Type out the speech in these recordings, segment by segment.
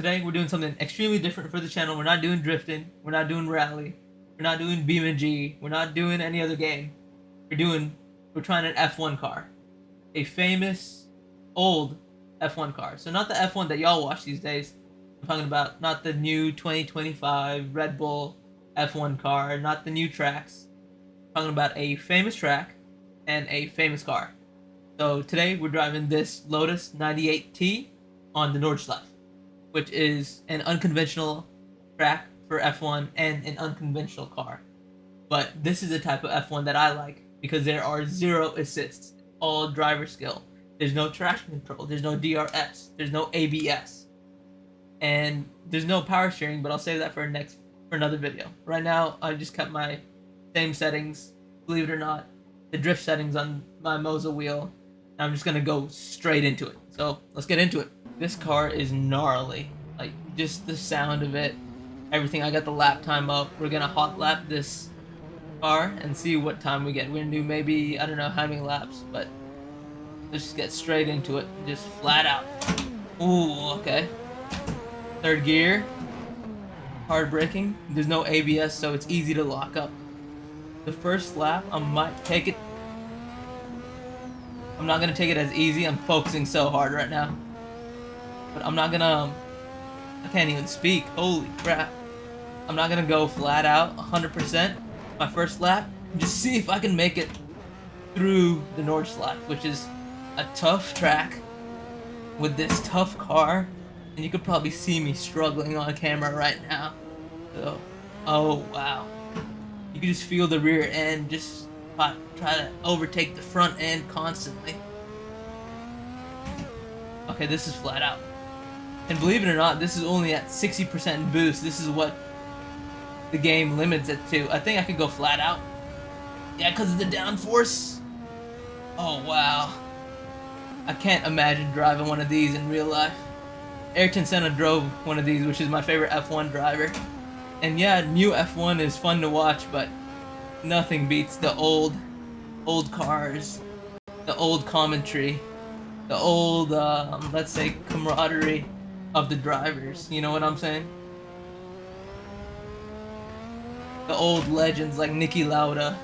today we're doing something extremely different for the channel. We're not doing drifting. We're not doing rally. We're not doing BeamNG. We're not doing any other game. We're trying an F1 car. A famous, old F1 car. So not the F1 that y'all watch these days. I'm talking about not the new 2025 Red Bull F1 car, not the new tracks. I'm talking about a famous track and a famous car. So today we're driving this Lotus 98T on the Nordschleife, which is an unconventional track for F1 and an unconventional car. But this is the type of F1 that I like because there are zero assists, all driver skill. There's no traction control, there's no DRS, there's no ABS, and there's no power steering. But I'll save that for another video. Right now, I just kept my same settings. Believe it or not, the drift settings on my Moza wheel. I'm just gonna go straight into it. So let's get into it. This car is gnarly. Like, just the sound of it, everything. I got the lap time up. We're gonna hot lap this car and see what time we get. We're gonna do maybe, I don't know how many laps, but let's just get straight into it. Just flat out. Ooh, okay. Third gear. Hard braking. There's no ABS, so it's easy to lock up. The first lap, I might take it. I'm not gonna take it as easy. I'm focusing so hard right now. But I'm not gonna, I can't even speak. Holy crap. I'm not gonna go flat out 100% my first lap. Just see if I can make it through the Nordschleife, which is a tough track with this tough car. And you could probably see me struggling on camera right now. So, oh wow. You can just feel the rear end just try to overtake the front end constantly. Okay, this is flat out. And believe it or not, this is only at 60% boost. This is what the game limits it to. I think I could go flat out. Yeah, because of the downforce. Oh, wow. I can't imagine driving one of these in real life. Ayrton Senna drove one of these, which is my favorite F1 driver. And yeah, new F1 is fun to watch, but nothing beats the old cars, the old commentary, the old, let's say, camaraderie of the drivers. You know what I'm saying? The old legends like Niki Lauda,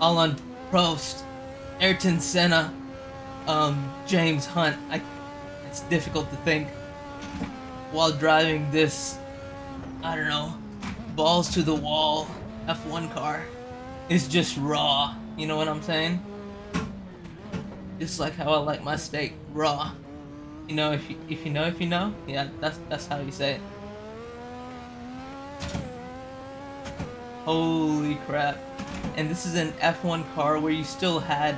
Alain Prost, Ayrton Senna, James Hunt. It's difficult to think while driving this, I don't know, balls to the wall F1 car. It's just raw, you know what I'm saying? Just like how I like my steak, raw. You know, if you know, yeah, that's how you say it. Holy crap. And this is an F1 car where you still had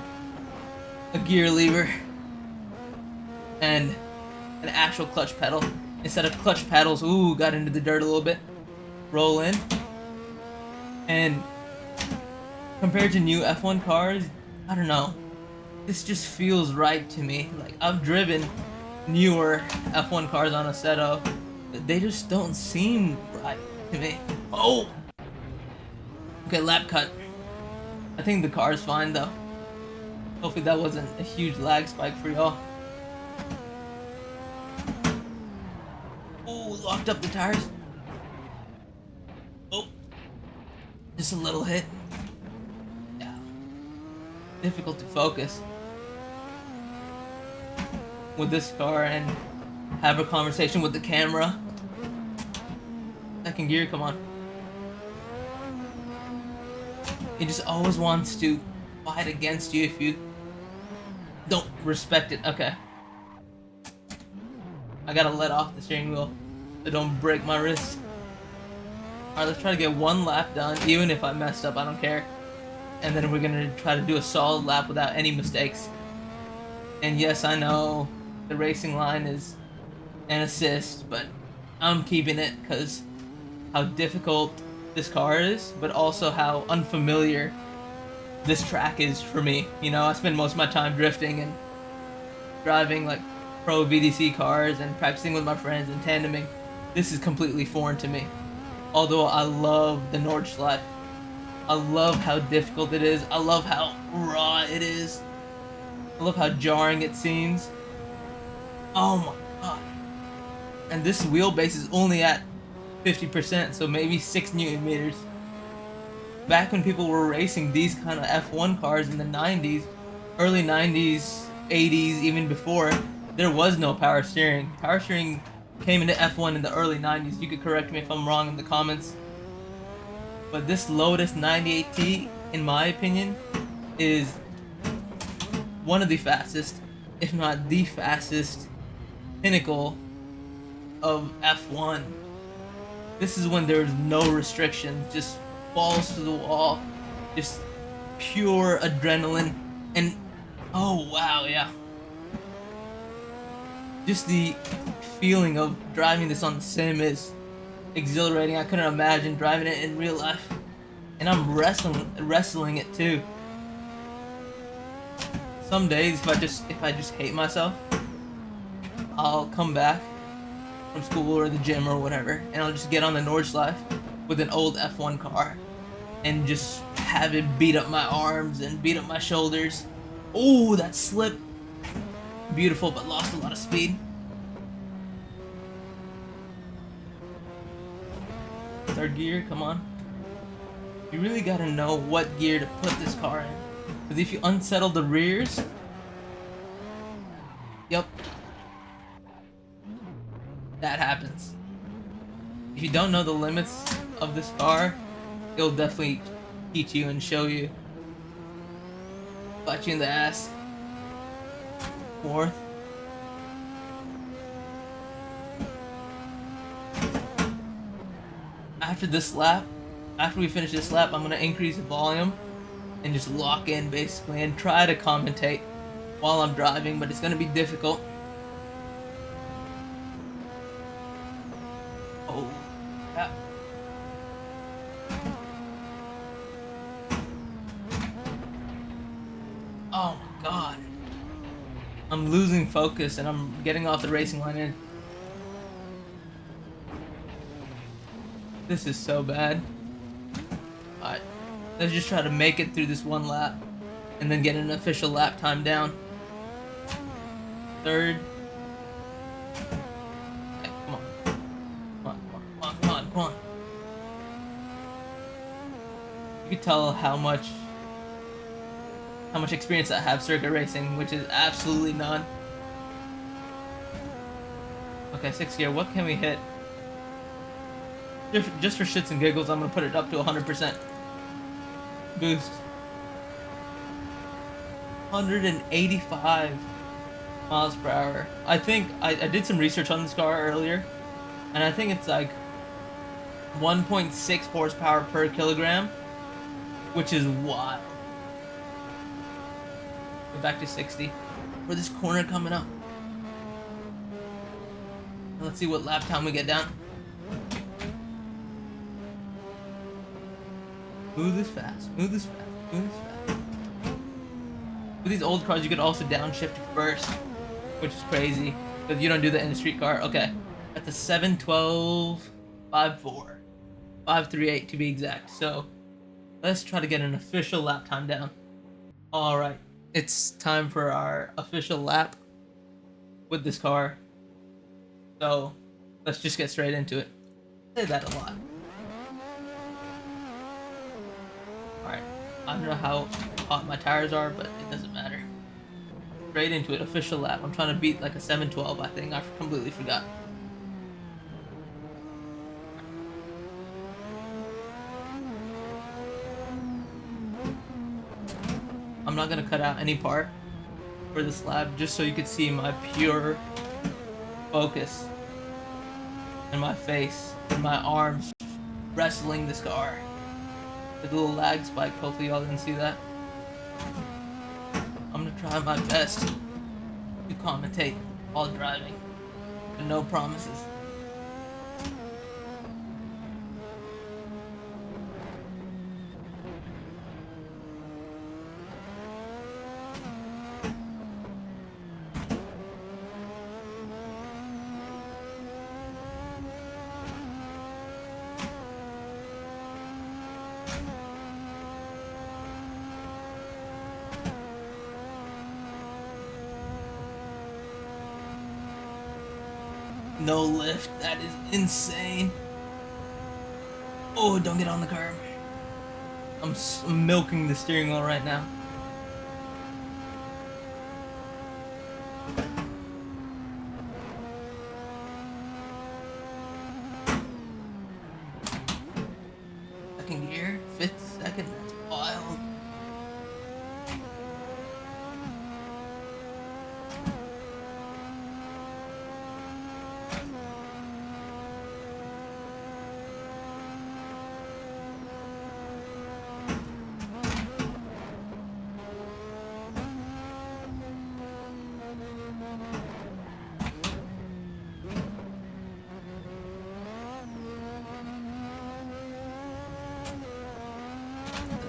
a gear lever and an actual clutch pedal. Instead of clutch pedals, ooh, got into the dirt a little bit. Roll in. And compared to new F1 cars, I don't know. This just feels right to me. Like, I've driven newer F1 cars on Assetto. They just don't seem right to me. Oh! Okay, lap cut. I think the car's fine though. Hopefully that wasn't a huge lag spike for y'all. Oh, locked up the tires. Oh. Just a little hit. Yeah. Difficult to focus with this car and have a conversation with the camera. Second gear, come on. It just always wants to fight against you if you don't respect it. Okay. I gotta let off the steering wheel so don't break my wrist. Alright, let's try to get one lap done. Even if I messed up, I don't care. And then we're gonna try to do a solid lap without any mistakes. And yes, I know the racing line is an assist, but I'm keeping it because how difficult this car is, but also how unfamiliar this track is for me. You know, I spend most of my time drifting and driving like pro VDC cars and practicing with my friends and tandeming. This is completely foreign to me. Although I love the Nordschleife. I love how difficult it is. I love how raw it is. I love how jarring it seems. Oh my god. And this wheelbase is only at 50%, so maybe 6 Newton meters. Back when people were racing these kind of F1 cars in the 90s, early 90s, 80s, even before, there was no power steering. Power steering came into F1 in the early 90s. You could correct me if I'm wrong in the comments. But this Lotus 98T, in my opinion, is one of the fastest, if not the fastest, pinnacle of F1. This is when there's no restrictions, just balls to the wall, just pure adrenaline, and oh wow, yeah. Just the feeling of driving this on the sim is exhilarating. I couldn't imagine driving it in real life. And I'm wrestling it too. Some days if I just hate myself, I'll come back from school or the gym or whatever, and I'll just get on the Nordschleife with an old F1 car and just have it beat up my arms and beat up my shoulders. Oh, that slip. Beautiful, but lost a lot of speed. Third gear, come on. You really gotta know what gear to put this car in. Because if you unsettle the rears, yep, that happens. If you don't know the limits of this car, it'll definitely teach you and show you. Bite you in the ass. Fourth. After we finish this lap, I'm gonna increase the volume and just lock in basically and try to commentate while I'm driving, but it's gonna be difficult. Oh, yeah. Oh my god. I'm losing focus and I'm getting off the racing line in. This is so bad. Alright, let's just try to make it through this one lap and then get an official lap time down. Third. Okay, come on. Come on. You can tell how much experience I have circuit racing, which is absolutely none. Okay, 6th gear, what can we hit? Just for shits and giggles, I'm gonna put it up to 100%. Boost. 185 miles per hour. I think I did some research on this car earlier, and I think it's like 1.6 horsepower per kilogram, which is wild. Go back to 60. For this corner coming up. Let's see what lap time we get down. Move this fast. With these old cars, you could also downshift first, which is crazy, because you don't do that in a street car. Okay, that's a 712.54. 538 to be exact. So, let's try to get an official lap time down. Alright, it's time for our official lap with this car. So, let's just get straight into it. I say that a lot. Alright, I don't know how hot my tires are, but it doesn't matter. Straight into it, official lap. I'm trying to beat like a 712, I think. I completely forgot. I'm not gonna cut out any part for this lap, just so you could see my pure focus and my face and my arms wrestling this car. The little lag spike, hopefully y'all didn't see that. I'm gonna try my best to commentate while driving, but no promises. no lift. That is insane. Oh, don't get on the curb. I'm milking the steering wheel right now. Second gear, 5th second, that's wild.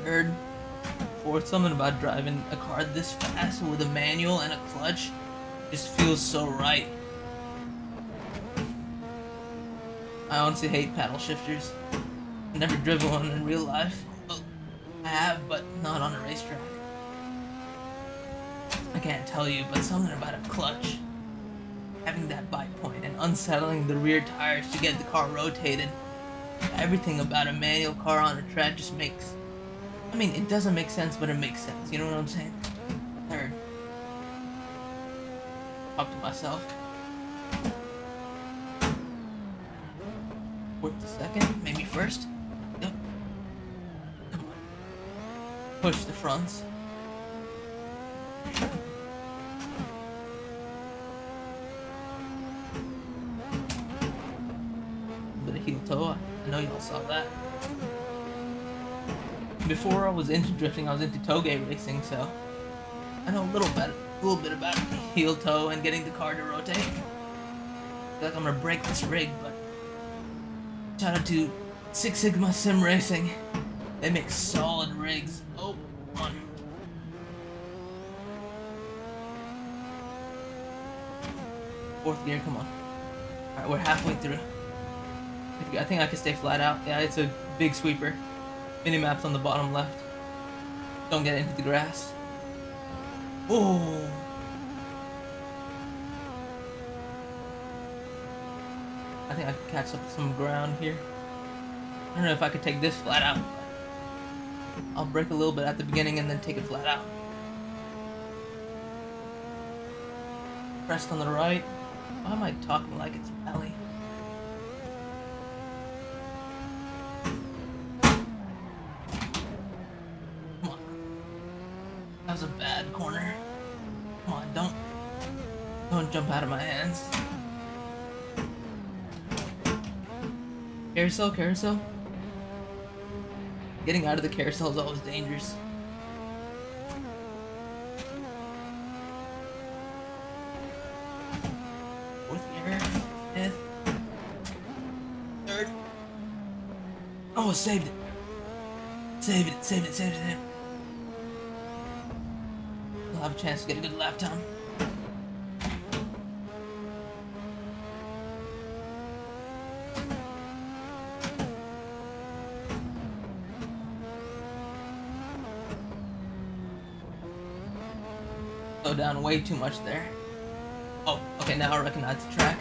Third, fourth, something about driving a car this fast with a manual and a clutch just feels so right. I honestly hate paddle shifters. I've never driven one in real life. Well, I have, but not on a racetrack. I can't tell you, but something about a clutch, having that bite point and unsettling the rear tires to get the car rotated. Everything about a manual car on a track just makes... I mean, it doesn't make sense, but it makes sense. You know what I'm saying? Third. Talk to myself. Fourth to second, maybe first. Yep. Come on. Push the fronts. Bit of heel toe. I know y'all saw that. Before I was into drifting, I was into toge racing, so I know a little bit about heel toe and getting the car to rotate. I feel like I'm gonna break this rig, but shout out to Six Sigma Sim Racing. They make solid rigs. Oh, come on. Fourth gear, come on. Alright, we're halfway through. I think I can stay flat out. Yeah, it's a big sweeper. Minimap's on the bottom left. Don't get into the grass. Oh! I think I can catch up some ground here. I don't know if I could take this flat out. I'll brake a little bit at the beginning and then take it flat out. Pressed on the right. Why am I talking like it's rally? That was a bad corner. Come on, don't jump out of my hands. Carousel. Getting out of the carousel is always dangerous. Fourth gear, 5th, 3rd. Oh, saved it. Saved it. I'll have a chance to get a good lap time. Slow down way too much there. Oh, okay, now I recognize the track.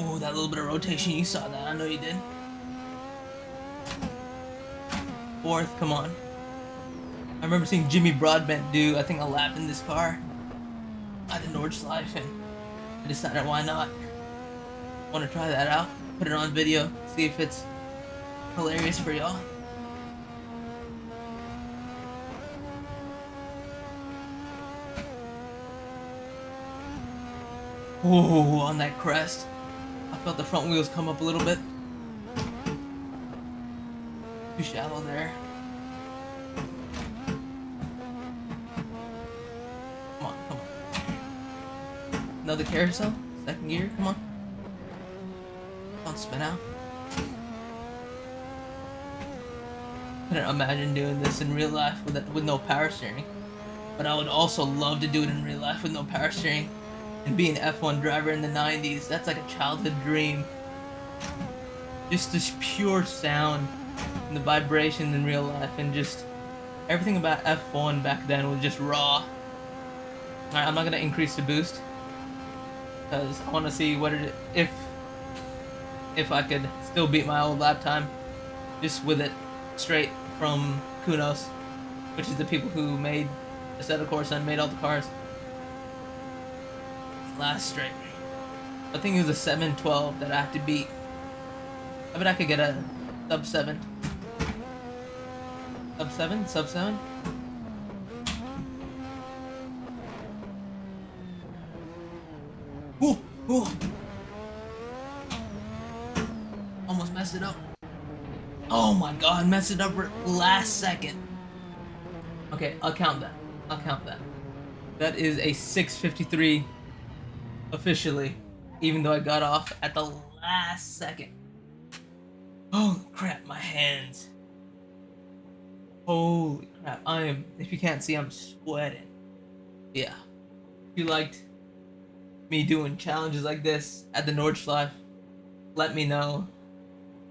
Oh, that little bit of rotation, you saw that, I know you did. Fourth, come on. I remember seeing Jimmy Broadbent do, I think, a lap in this car at the Nordschleife, and I decided why not. Want to try that out, put it on video, see if it's hilarious for y'all. Oh, on that crest. I felt the front wheels come up a little bit. Too shallow there. Come on. Another carousel. Second gear, come on. Don't spin out. couldn't imagine doing this in real life with no power steering. But I would also love to do it in real life with no power steering. And be an F1 driver in the 90s, that's like a childhood dream. Just this pure sound and the vibrations in real life, and just everything about F1 back then was just raw. Alright, I'm not gonna increase the boost because I want to see what it if I could still beat my old lap time just with it straight from Kunos, which is the people who made Assetto Corsa and made all the cars. Last straight. I think it was a 712 that I have to beat. I bet I could get a sub 7. Sub 7? Sub 7? Ooh! Ooh! Almost messed it up. Oh my god, messed it up last second. Okay, I'll count that. I'll count that. That is a 653 officially, even though I got off at the last second. Oh crap, my hands. Holy crap, if you can't see, I'm sweating. Yeah. If you liked me doing challenges like this at the Nordschleife, let me know.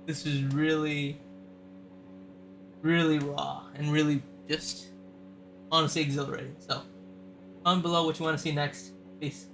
This is really, really raw and really just honestly exhilarating. So, comment below what you want to see next. Peace.